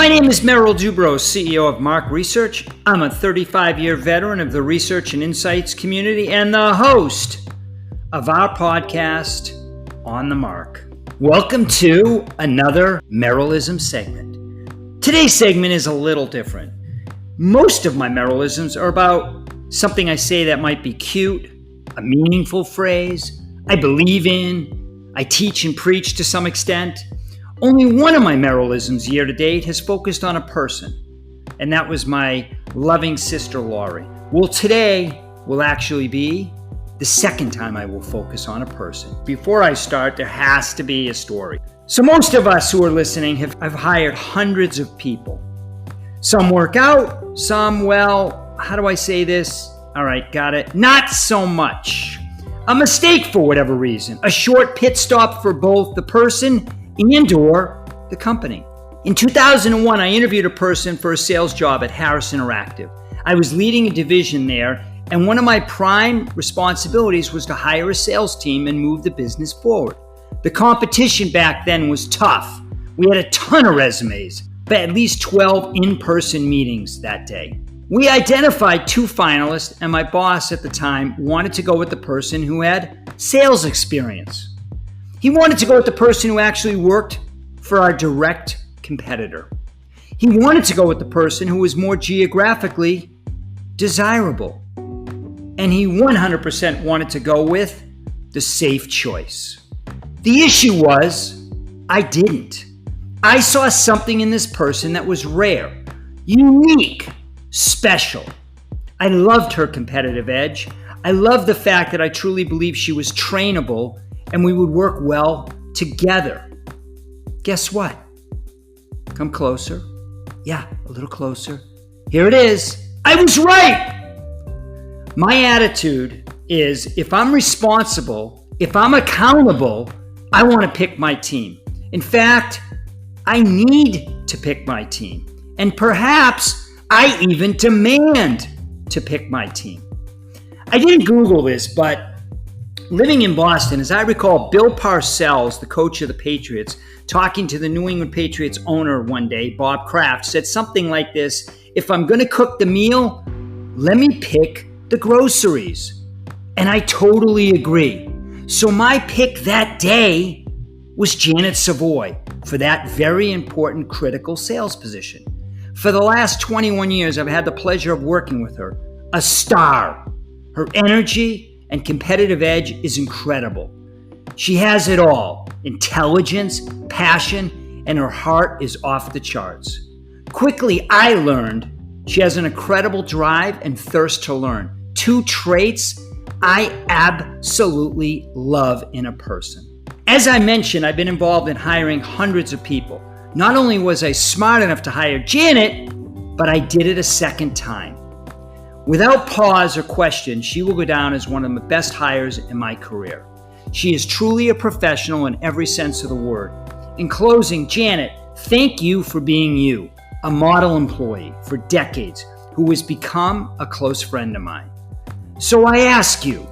My name is Merrill, CEO of Mark Research. I'm a 35-year veteran of the research and insights community and the host of our podcast, On the Mark. Welcome to another Merrillism segment. Today's segment is a little different. Most of my Merrillisms are about something I say that might be cute, a meaningful phrase, I believe in, I teach and preach to some extent. Only one of my Merrillisms year to date has focused on a person, and that was my loving sister Laurie. Well, today will actually be the second time I will focus on a person. Before I start, there has to be a story. So most of us who are listening have hired hundreds of people. Some work out, some, well, how do I say this? All right, got it. Not so much. A mistake for whatever reason. A short pit stop for both the person and/or the company. In 2001, I interviewed a person for a sales job at Harris Interactive. I was leading a division there, and one of my prime responsibilities was to hire a sales team and move the business forward. The competition back then was tough. We had a ton of resumes, but at least 12 in-person meetings that day. We identified 2 finalists, and my boss at the time wanted to go with the person who had sales experience. He wanted to go with the person who actually worked for our direct competitor. He wanted to go with the person who was more geographically desirable. And he 100% wanted to go with the safe choice. The issue was, I didn't. I saw something in this person that was rare, unique, special. I loved her competitive edge. I loved the fact that I truly believed she was trainable and we would work well together. Guess what? Come closer. Yeah, a little closer. Here it is. I was right. My attitude is if I'm responsible, if I'm accountable, I want to pick my team. In fact, I need to pick my team. And perhaps I even demand to pick my team. I didn't Google this, but living in Boston, as I recall, Bill Parcells, the coach of the Patriots, talking to the New England Patriots owner one day, Bob Kraft, said something like this: if I'm going to cook the meal, let me pick the groceries. And I totally agree. So my pick that day was Janet Savoy for that very important critical sales position. For the last 21 years, I've had the pleasure of working with her. A star. Her energy and competitive edge is incredible. She has it all: intelligence, passion, and her heart is off the charts. Quickly, I learned she has an incredible drive and thirst to learn. 2 traits I absolutely love in a person. As I mentioned, I've been involved in hiring hundreds of people. Not only was I smart enough to hire Janet, but I did it a second time. Without pause or question, she will go down as one of the best hires in my career. She is truly a professional in every sense of the word. In closing, Janet, thank you for being you, a model employee for decades who has become a close friend of mine. So I ask you,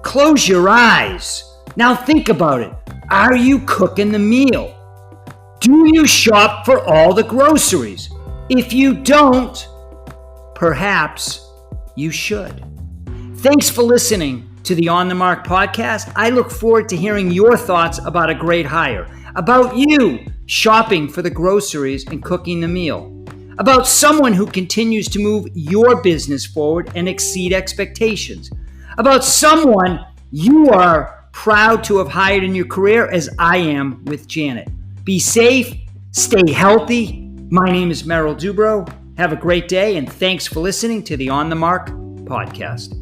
close your eyes. Now think about it. Are you cooking the meal? Do you shop for all the groceries? If you don't, perhaps you should. Thanks for listening to the On the Mark podcast. I look forward to hearing your thoughts about a great hire, about you shopping for the groceries and cooking the meal, about someone who continues to move your business forward and exceed expectations, about someone you are proud to have hired in your career as I am with Janet. Be safe, stay healthy. My name is Merrill Dubrow. Have a great day, and thanks for listening to the On the Mark podcast.